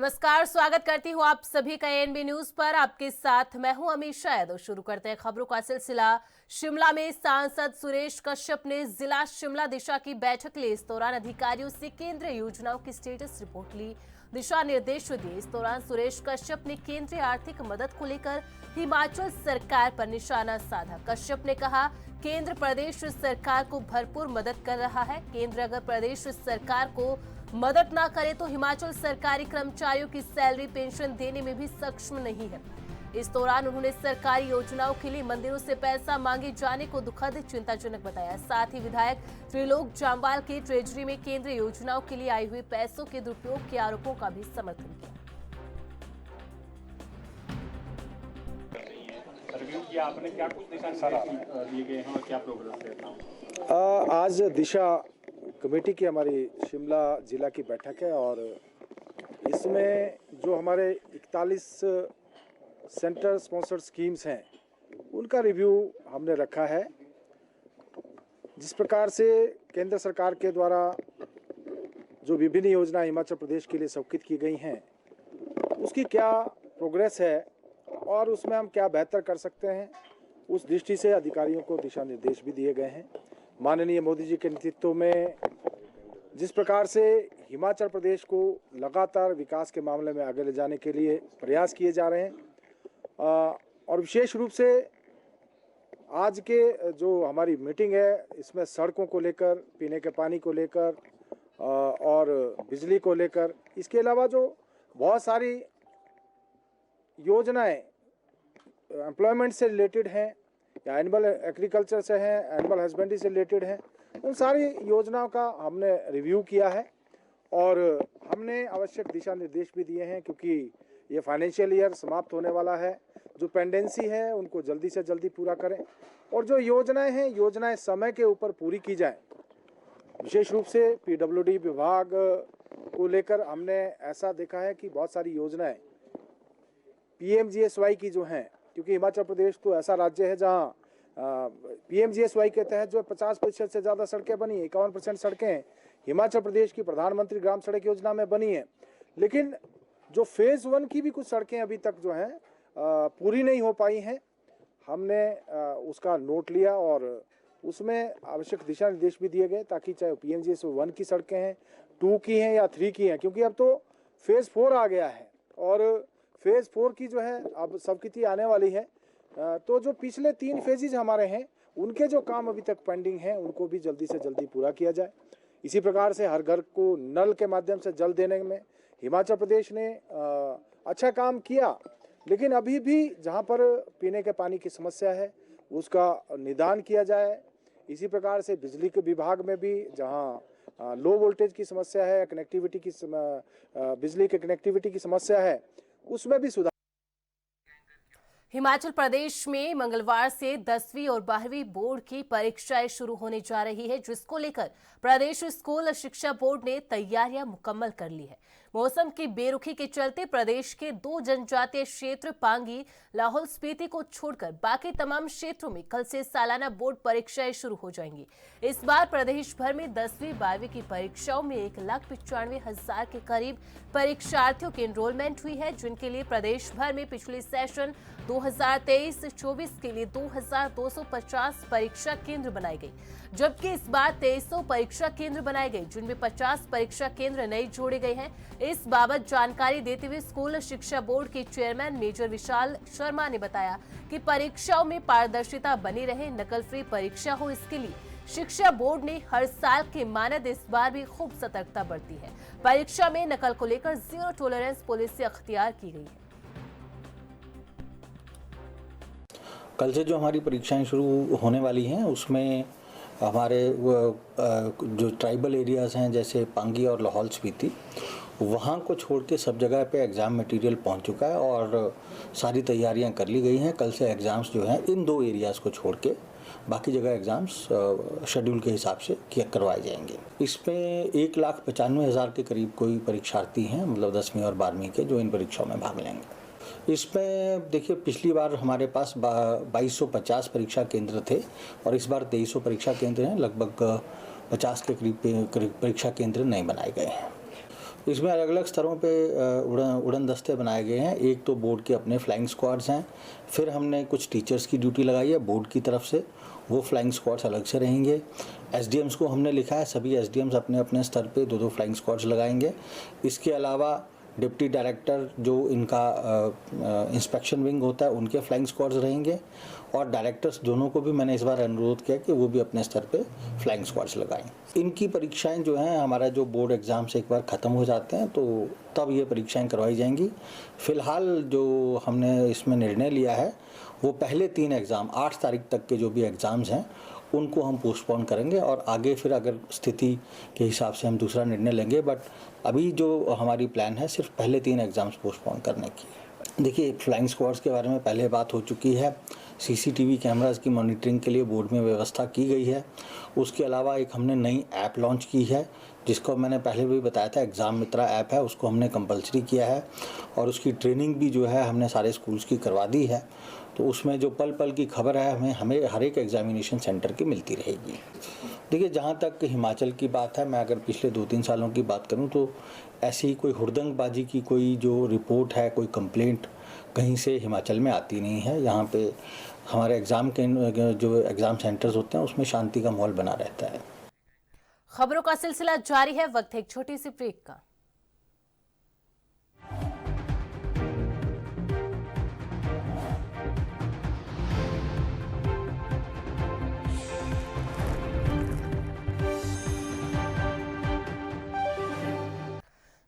नमस्कार, स्वागत करती हूँ आप सभी का एएनबी न्यूज पर। आपके साथ मैं हूं अमीशा यादव। शुरू करते हैं खबरों का सिलसिला। शिमला में सांसद सुरेश कश्यप ने जिला शिमला दिशा की बैठक ली। इस दौरान अधिकारियों से केंद्रीय योजनाओं की स्टेटस रिपोर्ट ली, दिशा निर्देश दिए। इस दौरान सुरेश कश्यप ने केंद्रीय आर्थिक मदद को लेकर हिमाचल सरकार पर निशाना साधा। कश्यप ने कहा, केंद्र प्रदेश सरकार को भरपूर मदद कर रहा है। केंद्र अगर प्रदेश सरकार को मदद ना करे तो हिमाचल सरकारी कर्मचारियों की सैलरी पेंशन देने में भी सक्षम नहीं है। इस दौरान उन्होंने सरकारी योजनाओं के लिए मंदिरों से पैसा मांगे जाने को दुखद चिंताजनक बताया। साथ ही विधायक त्रिलोक जामवाल के ट्रेजरी में केंद्रीय योजनाओं के लिए आए हुए पैसों के दुरुपयोग के आरोपों का भी समर्थन किया। आपने क्या कुछ दिशा निर्देश दिए गए हैं और क्या प्रोग्रेस रहता है? आज दिशा कमेटी की हमारी शिमला जिला की बैठक है और इसमें जो हमारे 41 सेंटर स्पॉन्सर्ड स्कीम्स हैं उनका रिव्यू हमने रखा है। जिस प्रकार से केंद्र सरकार के द्वारा जो विभिन्न योजनाएं हिमाचल प्रदेश के लिए स्वीकृत की गई हैं उसकी क्या प्रोग्रेस है और उसमें हम क्या बेहतर कर सकते हैं, उस दृष्टि से अधिकारियों को दिशा निर्देश भी दिए गए हैं। माननीय मोदी जी के नेतृत्व में जिस प्रकार से हिमाचल प्रदेश को लगातार विकास के मामले में आगे ले जाने के लिए प्रयास किए जा रहे हैं और विशेष रूप से आज के जो हमारी मीटिंग है इसमें सड़कों को लेकर, पीने के पानी को लेकर और बिजली को लेकर, इसके अलावा जो बहुत सारी योजनाएं एम्प्लॉयमेंट से रिलेटेड हैं या एनिमल एग्रीकल्चर से हैं, एनिमल हस्बेंड्री से रिलेटेड हैं, उन सारी योजनाओं का हमने रिव्यू किया है और हमने आवश्यक दिशा निर्देश भी दिए हैं क्योंकि ये फाइनेंशियल ईयर समाप्त होने वाला है। जो पेंडेंसी है उनको जल्दी से जल्दी पूरा करें और जो योजनाएं हैं योजनाएं समय के ऊपर पूरी की जाएं। विशेष रूप से पीडब्ल्यूडी विभाग को लेकर हमने ऐसा देखा है कि बहुत सारी योजनाएं पीएमजीएसवाई की जो हैं, क्योंकि हिमाचल प्रदेश तो ऐसा राज्य है जहां पीएमजीएसवाई के तहत जो 50% से ज़्यादा सड़कें बनी है, 51% सड़कें हिमाचल प्रदेश की प्रधानमंत्री ग्राम सड़क योजना में बनी है। लेकिन जो फेज़ 1 की भी कुछ सड़कें अभी तक जो हैं पूरी नहीं हो पाई हैं। हमने उसका नोट लिया और उसमें आवश्यक दिशा निर्देश भी दिए गए ताकि चाहे पीएमजीएस 1 की सड़कें हैं, 2 की हैं या 3 की हैं, क्योंकि अब तो फेज़ 4 आ गया है और फेज़ 4 की जो है अब स्वीकृति आने वाली है। तो जो पिछले 3 फेजेज हमारे हैं उनके जो काम अभी तक पेंडिंग हैं उनको भी जल्दी से जल्दी पूरा किया जाए। इसी प्रकार से हर घर को नल के माध्यम से जल देने में हिमाचल प्रदेश ने अच्छा काम किया, लेकिन अभी भी जहां पर पीने के पानी की समस्या है उसका निदान किया जाए। इसी प्रकार से बिजली के विभाग में भी जहां लो वोल्टेज की समस्या है, कनेक्टिविटी की बिजली के कनेक्टिविटी की समस्या है, उसमें भी सुधार। हिमाचल प्रदेश में मंगलवार से 10वीं और 12वीं बोर्ड की परीक्षाएं शुरू होने जा रही है, जिसको लेकर प्रदेश स्कूल शिक्षा बोर्ड ने तैयारियां मुकम्मल कर ली है। मौसम की बेरुखी के चलते प्रदेश के 2 जनजातीय क्षेत्र पांगी, लाहौल स्पीति को छोड़कर बाकी तमाम क्षेत्रों में कल से सालाना बोर्ड परीक्षाएं शुरू हो जाएंगी। इस बार प्रदेश भर में 10वीं 12वीं की परीक्षाओं में 1,95,000 के करीब परीक्षार्थियों की एनरोलमेंट हुई है, जिनके लिए प्रदेश भर में पिछले सेशन 2023-24 के लिए 2,250 परीक्षा केंद्र बनाए गए, जबकि इस बार 2,300 परीक्षा केंद्र बनाए गए, जिनमें 50 परीक्षा केंद्र नए जोड़े गए हैं। इस बाबत जानकारी देते हुए स्कूल शिक्षा बोर्ड के चेयरमैन मेजर विशाल शर्मा ने बताया कि परीक्षाओं में पारदर्शिता बनी रहे, नकल फ्री परीक्षा हो, इसके लिए शिक्षा बोर्ड ने हर साल के मानद इस बार भी खूब सतर्कता बरती है। परीक्षा में नकल को लेकर 0 टॉलरेंस पुलिस से अख्तियार की गई है। कल से जो हमारी परीक्षाएं शुरू होने वाली हैं उसमें हमारे जो ट्राइबल एरियाज़ हैं जैसे पांगी और लाहौल स्पीति, वहाँ को छोड़ के सब जगह पे एग्ज़ाम मटेरियल पहुँच चुका है और सारी तैयारियां कर ली गई हैं। कल से एग्ज़ाम्स जो हैं इन 2 एरियाज़ को छोड़ के बाकी जगह एग्ज़ाम्स शेड्यूल के हिसाब से करवाए जाएंगे। इसमें 1,95,000 के करीब कोई परीक्षार्थी हैं, मतलब 10वीं और 12वीं के, जो इन परीक्षाओं में भाग लेंगे। इसमें देखिए, पिछली बार हमारे पास 2,250 परीक्षा केंद्र थे और इस बार 2,300 परीक्षा केंद्र हैं। लगभग 50 के करीब परीक्षा केंद्र नए बनाए गए हैं। इसमें अलग अलग स्तरों पे उड़न दस्ते बनाए गए हैं। एक तो बोर्ड के अपने फ्लाइंग स्क्वाड्स हैं, फिर हमने कुछ टीचर्स की ड्यूटी लगाई है बोर्ड की तरफ से, वो फ्लाइंग स्क्वाड्स अलग से रहेंगे। एसडीएम्स को हमने लिखा है, सभी एसडीएम्स अपने अपने स्तर पे 2-2 फ्लाइंग स्क्वाड्स लगाएंगे। इसके अलावा डिप्टी डायरेक्टर जो इनका इंस्पेक्शन विंग होता है उनके फ्लाइंग स्क्वाड्स रहेंगे, और डायरेक्टर्स दोनों को भी मैंने इस बार अनुरोध किया कि वो भी अपने स्तर पे फ्लाइंग स्क्वाड्स लगाएं। इनकी परीक्षाएं जो हैं, हमारा जो बोर्ड एग्ज़ाम्स एक बार ख़त्म हो जाते हैं तो तब ये परीक्षाएं करवाई जाएंगी। फ़िलहाल जो हमने इसमें निर्णय लिया है वो पहले 3 एग्ज़ाम 8 तारीख तक के जो भी एग्ज़ाम्स हैं उनको हम पोस्टपोन करेंगे, और आगे फिर अगर स्थिति के हिसाब से हम दूसरा निर्णय लेंगे। बट अभी जो हमारी प्लान है सिर्फ पहले 3 एग्ज़ाम्स पोस्टपोन करने की। देखिए, फ्लाइंग स्क्वाड्स के बारे में पहले बात हो चुकी है। सीसीटीवी कैमरास की मॉनिटरिंग के लिए बोर्ड में व्यवस्था की गई है। उसके अलावा एक हमने नई ऐप लॉन्च की है जिसको मैंने पहले भी बताया था, एग्ज़ाम मित्रा ऐप है, उसको हमने कंपलसरी किया है, और उसकी ट्रेनिंग भी जो है हमने सारे स्कूल्स की करवा दी है। तो उसमें जो पल पल की खबर है हमें हर एक एग्जामिनेशन सेंटर की मिलती रहेगी। देखिए, जहाँ तक हिमाचल की बात है, मैं अगर पिछले 2-3 सालों की बात करूँ तो ऐसी कोई हुड़दंगबाजी की कोई जो रिपोर्ट है, कोई कंप्लेंट कहीं से हिमाचल में आती नहीं है। यहाँ पे हमारे एग्ज़ाम के जो एग्ज़ाम सेंटर्स होते हैं उसमें शांति का माहौल बना रहता है। खबरों का सिलसिला जारी है, वक्त है एक छोटी सी ब्रेक का।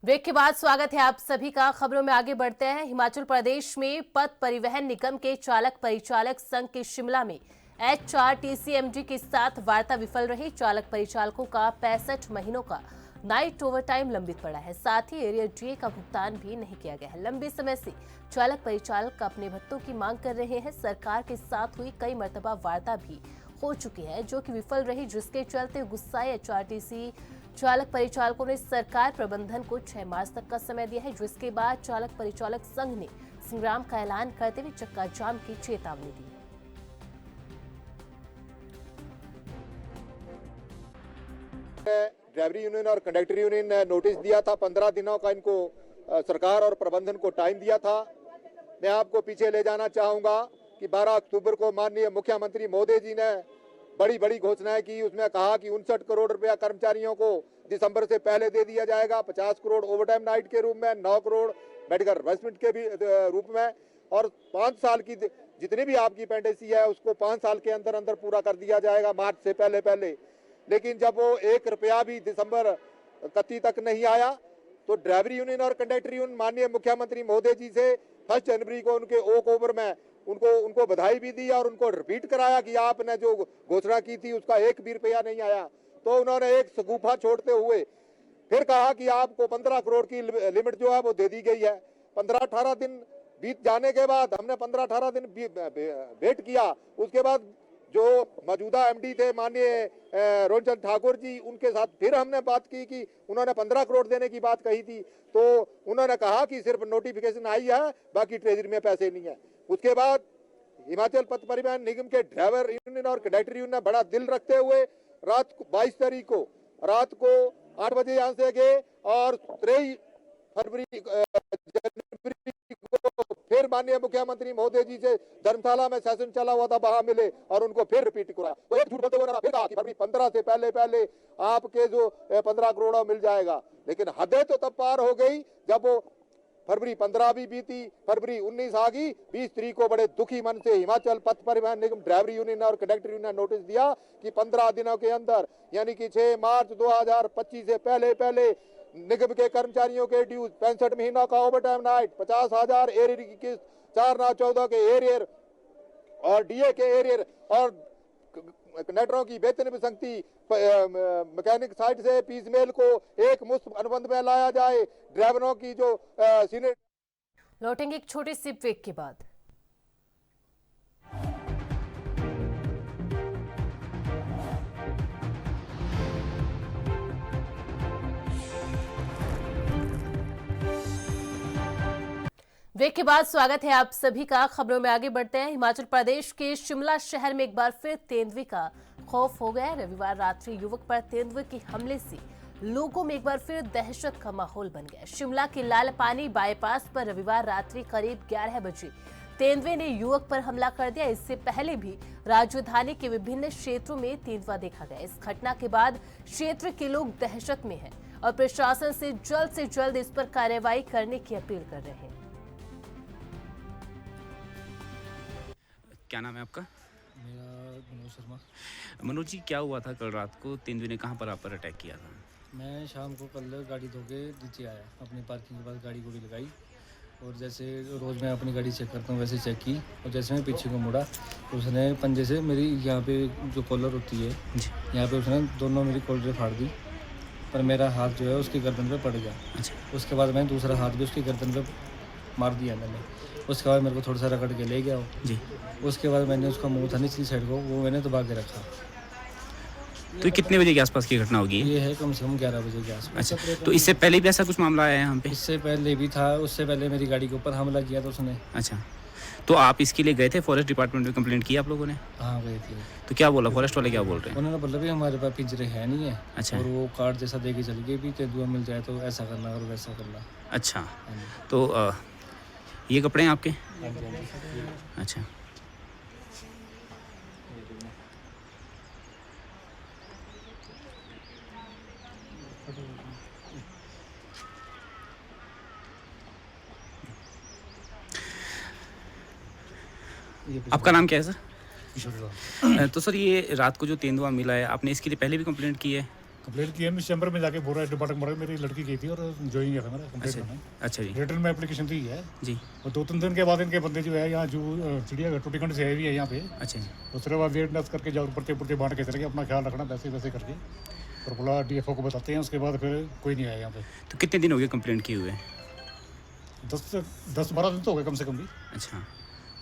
ब्रेक के बाद स्वागत है आप सभी का। खबरों में आगे बढ़ते हैं। हिमाचल प्रदेश में पथ परिवहन निगम के चालक परिचालक संघ के शिमला में HRTCMD के साथ वार्ता विफल रही। चालक परिचालकों का 65 महीनों का नाइट ओवरटाइम लंबित पड़ा है, साथ ही एरियर डीए का भुगतान भी नहीं किया गया है। लंबे समय से चालक परिचालक अपने भत्तों की मांग कर रहे हैं। सरकार के साथ हुई कई मर्तबा वार्ता भी हो चुकी है जो कि विफल रही, जिसके चलते गुस्साए HRTC चालक परिचालकों ने सरकार प्रबंधन को 6 मार्च तक का समय दिया है, जिसके बाद चालक परिचालक संघ ने संग्राम का ऐलान करते हुए चक्का जाम की चेतावनी दी। ड्राइवरी यूनियन और कंडक्टर यूनियन ने नोटिस दिया था, 15 दिनों का इनको सरकार और प्रबंधन को टाइम दिया था। मैं आपको पीछे ले जाना चाहूंगा कि 12 अक्टूबर को माननीय मुख्यमंत्री मोदी जी ने बड़ी बड़ी घोषणाएं की। उसमें कहा कि 59 करोड़ रुपया कर्मचारियों को दिसंबर से पहले दे दिया जाएगा, 50 करोड़ ओवरटाइम नाइट के रूप में, 9 करोड़ मेडिकल रिप्लेसमेंट के भी रूप में, और 5 साल की जितनी भी आपकी पेंडेंसी है उसको 5 साल के अंदर अंदर पूरा कर दिया जाएगा, मार्च से पहले पहले। लेकिन जब वो 1 रुपया भी दिसंबर 31 तक नहीं आया तो ड्राइवरी यूनियन और कंडक्टर यूनियन माननीय मुख्यमंत्री मोदी जी से 1 जनवरी को उनके ओक ओवर में उनको बधाई भी दी और उनको रिपीट कराया कि आपने जो घोषणा की थी उसका 1 भी रुपया नहीं आया। तो उन्होंने एक सगुफा छोड़ते हुए फिर कहा कि आपको 15 करोड़ की लिमिट जो है वो दे दी गई है। 15-18 दिन बीत जाने के बाद हमने 15-18 दिन वेट किया। उसके बाद जो मौजूदा एमडी थे माननीय रोनचंद ठाकुर जी, उनके साथ फिर हमने बात की कि उन्होंने 15 करोड़ देने की बात कही थी, तो उन्होंने कहा कि सिर्फ नोटिफिकेशन आई है, बाकी ट्रेजरी में पैसे नहीं है। उसके बाद हिमाचल पथ परिवहन निगम के ड्राइवर यूनियन और कंडक्टर यूनियन ने बड़ा दिल रखते हुए रात को 22 तारीख को रात को 8 बजे यहाँ से गए और 23 जनवरी को फिर माननीय मुख्यमंत्री मोदी जी से धर्मशाला में सेशन चला हुआ था, वहां मिले और उनको फिर रिपीट कराया। तो एक झूठ बोलते हुए फिर कहा कि फरवरी 15 से पहले पहले आपके जो 15 करोड़ मिल जाएगा। लेकिन हदें तो तब पार हो गई जब वो फरवरी 15 भी बीती, फरवरी 19 आ गई। 20 तारीख को बड़े दुखी मन से हिमाचल पथ परिवहन निगम ड्राइवरी यूनियन और कंडक्टर यूनियन ने नोटिस दिया कि 15 दिनों के अंदर यानी कि 6 मार्च 2025 से पहले पहले निगम के कर्मचारियों के ड्यूज, 65 महीनों का ओवरटाइम नाइट, 50,000 एरियर की किस्त, 4/9/14 के एरियर और डीए के एरियर और कंडक्टरों की वेतन विसंगति मैकेनिक साइड से पीस मेल को एक मुश्त अनुबंध में लाया जाए। ड्राइवरों की जो सीनियर। लौटेंगे एक छोटे से ब्रेक के बाद। ब्रेक के बाद स्वागत है आप सभी का। खबरों में आगे बढ़ते हैं। हिमाचल प्रदेश के शिमला शहर में एक बार फिर तेंदुए का खौफ हो गया। रविवार रात्रि युवक पर तेंदुए के हमले से लोगों में एक बार फिर दहशत का माहौल बन गया। शिमला के लालपानी बाईपास पर रविवार रात्रि करीब 11 बजे तेंदुए ने युवक पर हमला कर दिया। इससे पहले भी राजधानी के विभिन्न क्षेत्रों में तेंदुआ देखा गया। इस घटना के बाद क्षेत्र के लोग दहशत में हैं और प्रशासन से जल्द इस पर कार्रवाई करने की अपील कर रहे हैं। क्या नाम है आपका? मेरा मनोज शर्मा। मनोज जी, क्या हुआ था कल रात को? तेंदुए ने कहाँ पर आप पर अटैक किया था? मैं शाम को कल गाड़ी धो के नीचे आया, अपनी पार्किंग के पास गाड़ी लगाई और जैसे रोज़ मैं अपनी गाड़ी चेक करता हूँ वैसे चेक की, और जैसे मैं पीछे को मुड़ा तो उसने पंजे से मेरी यहाँ पे जो कॉलर होती है यहाँ पे उसने दोनों मेरी कॉलरें फाड़ दी, पर मेरा हाथ जो है उसकी गर्दन पे पड़ गया। अच्छा। उसके बाद मैंने दूसरा हाथ भी उसकी गर्दन पे मार दिया मैंने। उसके बाद मेरे को थोड़ा सा रगड़ के ले गया वो जी। उसके बाद मैंने उसका मुँह था निचली साइड को, वो मैंने दबा के रखा। तो कितने बजे के आसपास की घटना होगी? ये है कम से कम 11 बजे के आसपास। अच्छा, तो इससे पहले भी ऐसा कुछ मामला आया है यहाँ पे? इससे पहले भी था, उससे पहले मेरी गाड़ी के ऊपर हमला किया था उसने। अच्छा, तो आप इसके लिए गए थे? फॉरेस्ट डिपार्टमेंट में कंप्लेंट की आप लोगों ने? हाँ गए थे। तो क्या बोला फॉरेस्ट वाले, क्या बोल रहे हैं? उन्होंने बोला भी हमारे पास पिंजरे है नहीं है। अच्छा। और वो कार्ड जैसा दे के चल गए भी तेंदुआ मिल जाए तो ऐसा करना और वैसा करना। अच्छा, हाँ जी। तो ये कपड़े हैं आपके? हाँ जी, हाँ जी। अच्छा, आपका नाम क्या है सर? तो सर, ये रात को जो तेंदुआ मिला है, आपने इसके लिए पहले भी कंप्लेंट की है? कंप्लेंट की है, मैं चैम्बर में जाके बोल रहा है डिपार्टमेंट मेरी लड़की गई थी और ज्वाइन किया था मेरा कंप्लेंट करना। अच्छा जी। रिटर्न में एप्लीकेशन दी है जी। और 2-3 दिन के बाद इनके बंदे जो है यहाँ जो चिड़ियाघर टूटीखंड से आए हुए है यहाँ पे। अच्छा जी। उसके बाद वेटनेस करके जाओ पुरते बांट के चले गए, अपना ख्याल रखना वैसे वैसे करके, और बोला DFO को बताते हैं। उसके बाद फिर कोई नहीं आया यहाँ पे। तो कितने दिन हो गए कंप्लेंट किए हुए? 10-12 दिन तो हो गए कम से कम भी। अच्छा,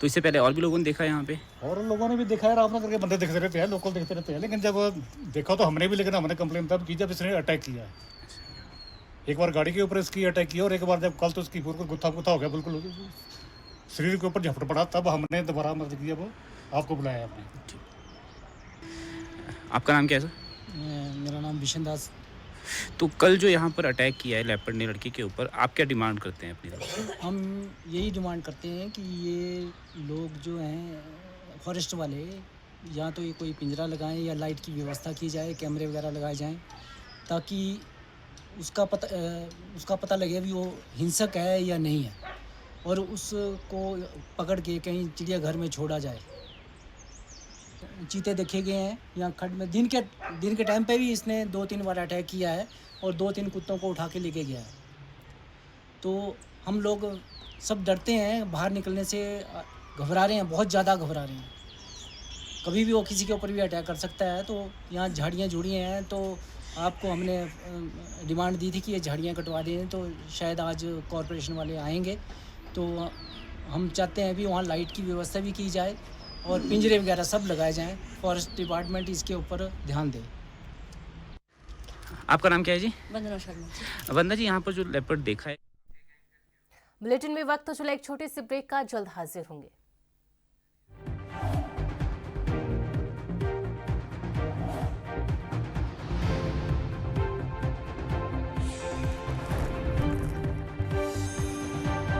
तो इससे पहले और भी लोगों ने देखा है यहाँ पे? और लोगों ने भी देखा है, राम करके बंदे देखते रहते हैं, लोकल देखते रहते हैं, लेकिन जब देखा तो हमने भी, लेकिन हमने कंप्लेन तब की जब इसने अटैक किया है। एक बार गाड़ी के ऊपर इसकी अटैक किया और एक बार जब कल तो इसकी पूरा गुत्था हो गया, बिल्कुल शरीर के ऊपर झपट पड़ा, तब हमने दोबारा मदद किया, वो आपको बुलाया आपने। आपका नाम क्या है सर? मेरा नाम बिशन दास। तो कल जो यहाँ पर अटैक किया है लेपर्ड ने लड़की के ऊपर, आप क्या डिमांड करते हैं अपनी तरफ? हम यही डिमांड करते हैं कि ये लोग जो हैं फॉरेस्ट वाले, या तो ये कोई पिंजरा लगाएं या लाइट की व्यवस्था की जाए, कैमरे वगैरह लगाए जाएं, ताकि उसका पता लगे भी वो हिंसक है या नहीं है, और उसको पकड़ के कहीं चिड़ियाघर में छोड़ा जाए। चीते देखे गए हैं यहाँ खड्ड में, दिन के टाइम पे भी इसने 2-3 बार अटैक किया है और 2-3 कुत्तों को उठा के लेके गया है। तो हम लोग सब डरते हैं, बाहर निकलने से घबरा रहे हैं, बहुत ज़्यादा घबरा रहे हैं। कभी भी वो किसी के ऊपर भी अटैक कर सकता है। तो यहाँ झाड़ियाँ झुड़ियाँ हैं, तो आपको हमने डिमांड दी थी कि ये झाड़ियाँ कटवा दें, तो शायद आज कॉरपोरेशन वाले आएंगे। तो हम चाहते हैं भी वहाँ लाइट की व्यवस्था भी की जाए और पिंजरे वगैरह सब लगाए जाएं। फॉरेस्ट डिपार्टमेंट इसके ऊपर ध्यान दे। आपका नाम क्या है जी? वंदना शर्मा। वंदना जी, यहाँ पर जो लेपर्ड देखा है। बुलेटिन में वक्त तो चला एक छोटे से ब्रेक का, जल्द हाजिर होंगे।